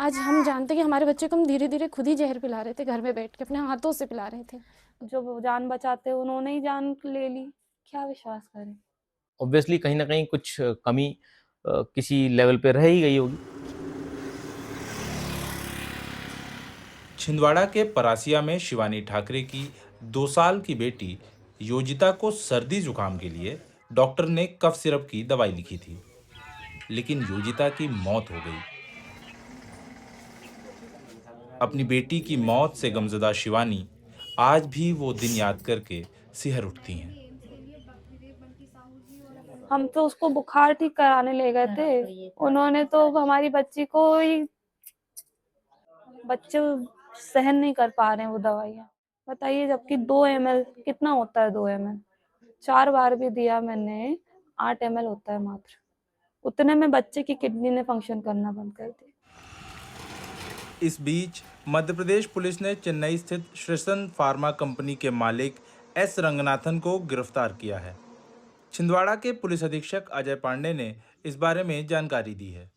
आज हम जानते कि हमारे बच्चे को हम धीरे-धीरे खुद ही ज़हर पिला रहे थे, घर में बैठ के अपने हाथों से पिला रहे थे। जो वो जान बचाते उन्होंने ही जान ले ली, क्या विश्वास करें? ऑब्वियसली कहीं न कहीं कुछ कमी किसी लेवल पे रह ही गई होगी। छिंदवाड़ा के परासिया में शिवानी ठाकरे की 2 साल की बेटी योजिता को सर्दी जुकाम के लिए डॉक्टर ने कफ सिरप की दवाई लिखी थी, लेकिन योजिता की मौत हो गई। अपनी बेटी की मौत से गमजदा शिवानी आज भी वो दिन याद करके सिहर उठती हैं। हम तो उसको बुखार ठीक कराने ले गए थे, उन्होंने तो हमारी बच्ची को ही बच्चे सहन नहीं कर पा रहे हैं वो दवाइयाँ। बताइए जबकि 2 ml कितना होता है 2 ml? 4 बार भी दिया मैंने, 8 ml होता है मात्र। उतने में बच्चे की किडनी ने फंक्शन करना बंद कर दी। इस बीच मध्य प्रदेश पुलिस ने चेन्नई स्थित श्रेयसन फार्मा कंपनी के मालिक एस रंगनाथन को गिरफ्तार किया है। छिंदवाड़ा के पुलिस अधीक्षक अजय पांडे ने इस बारे में जानकारी दी है।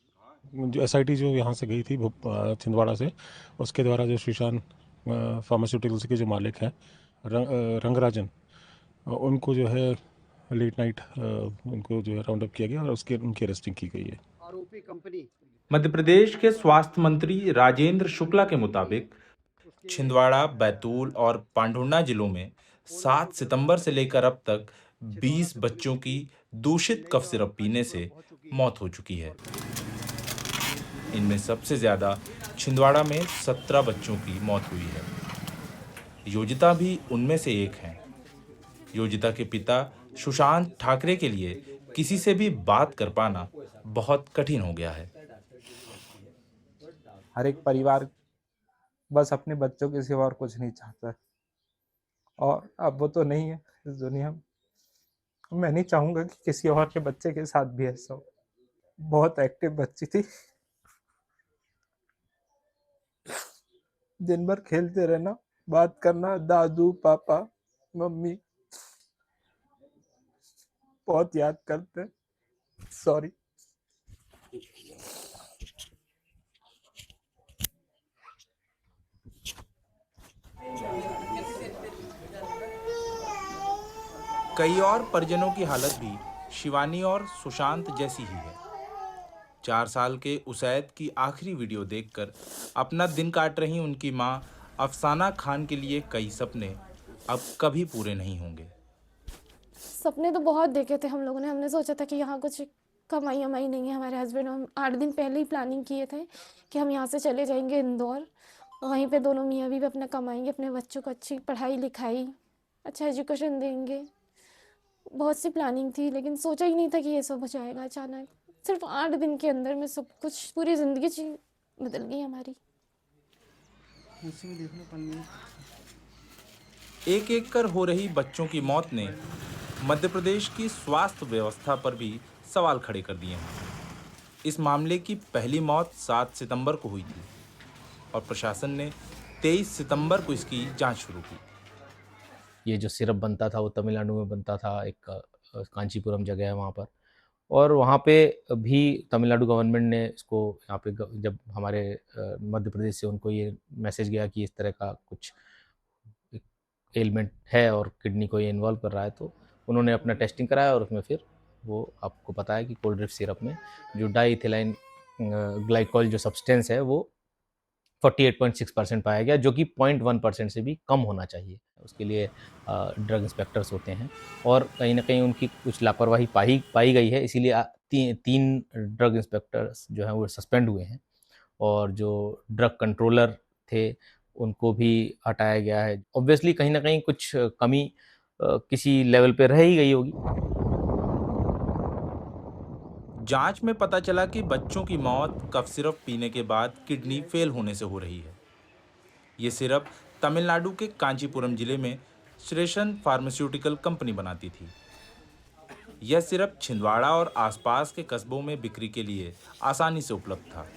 जो एसआईटी जो यहाँ से गई थी छिंदवाड़ा से, उसके द्वारा जो श्रीशान फार्मास्यूटिकल्स के जो मालिक हैं रंगराजन, उनको जो है लेट नाइट उनको जो है राउंड अप किया गया और उनकी अरेस्टिंग की गई है। आरोपी कंपनी मध्य प्रदेश के स्वास्थ्य मंत्री राजेंद्र शुक्ला के मुताबिक छिंदवाड़ा, बैतूल और पांढुर्णा जिलों में 7 सितंबर से लेकर अब तक 20 बच्चों की दूषित कफ सिरप पीने से मौत हो चुकी है। इनमें सबसे ज्यादा छिंदवाड़ा में 17 बच्चों की मौत हुई है। योजिता भी उनमें से एक हैं। योजिता के पिता सुशांत ठाकरे के लिए किसी से भी बात कर पाना बहुत कठिन हो गया है। हर एक परिवार बस अपने बच्चों के सिवा और कुछ नहीं चाहता है, और अब वो तो नहीं है इस दुनिया में। मैं नहीं चाहूंगा कि किसी और के बच्चे के साथ भी ऐसा हो। बहुत एक्टिव बच्ची थी, दिन भर खेलते रहना, बात करना, दादू पापा मम्मी, बहुत याद करते हैं। सॉरी। कई और परिजनों की हालत भी शिवानी और सुशांत जैसी ही है। 4 साल के उसैद की आखिरी वीडियो देखकर अपना दिन काट रही उनकी मां अफसाना खान के लिए कई सपने अब कभी पूरे नहीं होंगे। सपने तो बहुत देखे थे हम लोगों ने। हमने सोचा था कि यहाँ कुछ कमाई-वमाई नहीं है। हमारे हस्बैंड और हम 8 दिन पहले ही प्लानिंग किए थे कि हम यहाँ से चले जाएँगे इंदौर। वहीं पे दोनों मियाँ-बीवी अपना कमाएँगे, अपने बच्चों को अच्छी पढ़ाई-लिखाई, अच्छा एजुकेशन देंगे। बहुत सी प्लानिंग थी, लेकिन सोचा ही नहीं था कि ये सब हो जाएगा अचानक। सिर्फ 8 दिन के अंदर में सब कुछ, पूरी ज़िंदगी ची बदल गई हमारी। एक एक कर हो रही बच्चों की मौत ने मध्य प्रदेश की स्वास्थ्य व्यवस्था पर भी सवाल खड़े कर दिए हैं। इस मामले की पहली मौत 7 सितंबर को हुई थी और प्रशासन ने 23 सितंबर को इसकी जांच शुरू की। ये जो सिरप बनता था वो तमिलनाडु में बनता था, एक कांचीपुरम जगह है वहाँ पर, और वहाँ पे भी तमिलनाडु गवर्नमेंट ने इसको यहाँ पे जब हमारे मध्य प्रदेश से उनको ये मैसेज गया कि इस तरह का कुछ एलिमेंट है और किडनी को ये इन्वॉल्व कर रहा है, तो उन्होंने अपना टेस्टिंग कराया और उसमें फिर वो आपको पता है कि कोल्ड ड्रिफ्ट सिरप में जो डाईइथिलाइन ग्लाइकॉल जो सब्सटेंस है वो 48.6% पाया गया, जो कि 0.1% से भी कम होना चाहिए। उसके लिए ड्रग इंस्पेक्टर्स होते हैं और कहीं न कहीं उनकी कुछ लापरवाही पाई गई है, इसीलिए 3 ड्रग इंस्पेक्टर्स जो हैं वो सस्पेंड हुए हैं और जो ड्रग कंट्रोलर थे उनको भी हटाया गया है। ऑब्वियसली कहीं न कहीं कुछ कमी किसी लेवल पे रह ही गई होगी। जांच में पता चला कि बच्चों की मौत कफ सिरप पीने के बाद किडनी फेल होने से हो रही है। ये सिरप तमिलनाडु के कांचीपुरम जिले में श्रेयसन फार्मास्यूटिकल कंपनी बनाती थी। यह सिरप छिंदवाड़ा और आसपास के कस्बों में बिक्री के लिए आसानी से उपलब्ध था।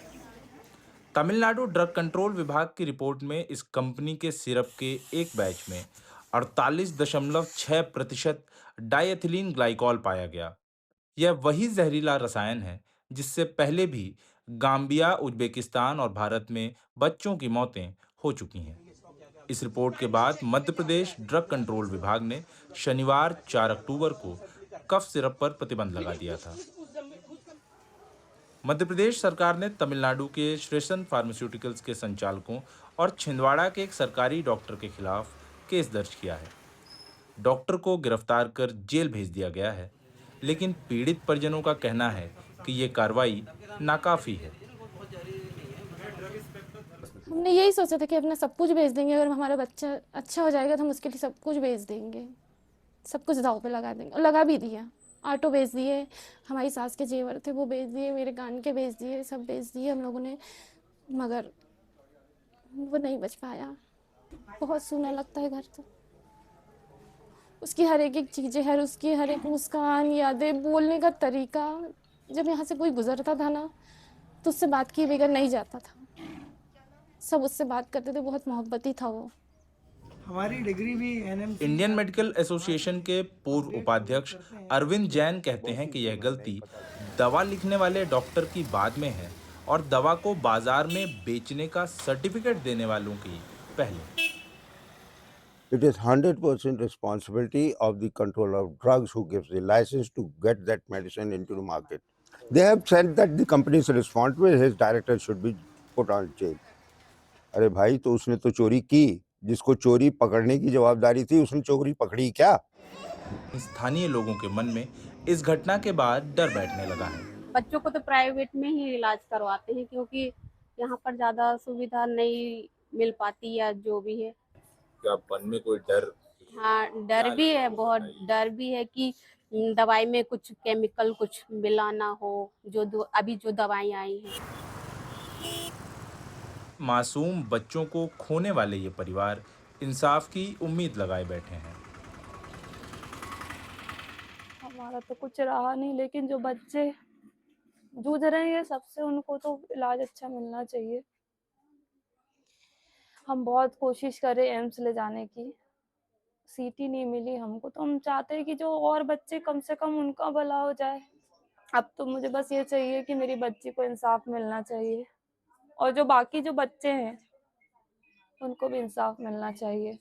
तमिलनाडु ड्रग कंट्रोल विभाग की रिपोर्ट में इस कंपनी के सिरप के एक बैच में 48.6% डायएथिलीन ग्लाइकॉल पाया गया। यह वही जहरीला रसायन है जिससे पहले भी गाम्बिया, उज्बेकिस्तान और भारत में बच्चों की मौतें हो चुकी हैं। इस रिपोर्ट के बाद मध्य प्रदेश ड्रग कंट्रोल विभाग ने शनिवार 4 अक्टूबर को कफ सिरप पर प्रतिबंध लगा दिया था। मध्य प्रदेश सरकार ने तमिलनाडु के श्रेयसन फार्मास्यूटिकल्स के संचालकों और छिंदवाड़ा के एक सरकारी डॉक्टर के खिलाफ केस दर्ज किया है। डॉक्टर को गिरफ्तार कर जेल भेज दिया गया है, लेकिन पीड़ित परिजनों का कहना है कि ये कार्रवाई नाकाफी है। हमने यही सोचा था कि अपना सब कुछ बेच देंगे, अगर हमारा बच्चा अच्छा हो जाएगा तो हम उसके लिए सब कुछ बेच देंगे, सब कुछ दांव पे लगा देंगे, और लगा भी दिया। ऑटो बेच दिए, हमारी सास के जेवर थे वो बेच दिए, मेरे कान के बेच दिए, सब बेच दिए हम लोगों ने, मगर वो नहीं बच पाया। बहुत सूना लगता है घर तो। उसकी हर एक चीज़ें, हर उसकी हर एक मुस्कान, यादें, बोलने का तरीका, जब यहाँ से कोई गुजरता था ना तो उससे बात किए बगैर नहीं जाता था। सब उससे बात करते थे, बहुत मोहब्बती था वो। हमारी डिग्री भी एनएमसी इंडियन मेडिकल एसोसिएशन के पूर्व उपाध्यक्ष अरविंद जैन कहते हैं कि यह गलती दवा लिखने वाले डॉक्टर की बाद में है और दवा को बाजार में बेचने का सर्टिफिकेट देने वालों की पहले। It is 100% responsibility of the controller of drugs who gives the license to get that medicine into the market. They have said that the company is responsible, his director should be put on jail. अरे भाई, तो उसने तो चोरी की, जिसको चोरी पकड़ने की जवाबदारी थी उसने चोरी पकड़ी क्या? स्थानीय लोगों के मन में इस घटना के बाद डर बैठने लगा है। बच्चों को तो प्राइवेट में ही इलाज करवाते हैं, क्योंकि यहाँ पर ज़्यादा सुविधा नहीं मिल पाती या जो भी है। क्या मन में कोई डर? हाँ, डर भी है, बहुत डर भी है कि दवाई में कुछ केमिकल कुछ मिला ना हो, अभी जो दवाई आई हैं। मासूम बच्चों को खोने वाले ये परिवार इंसाफ की उम्मीद लगाए बैठे हैं। हमारा तो कुछ रहा नहीं, लेकिन जो बच्चे जूझ रहे हैं सबसे, उनको तो इलाज अच्छा मिलना चाहिए। हम बहुत कोशिश करें एम्स ले जाने की, सीट ही नहीं मिली हमको, तो हम चाहते हैं कि जो और बच्चे कम से कम उनका भला हो जाए। अब तो मुझे बस ये चाहिए कि मेरी बच्ची को इंसाफ मिलना चाहिए, और जो बाकी जो बच्चे हैं उनको भी इंसाफ मिलना चाहिए।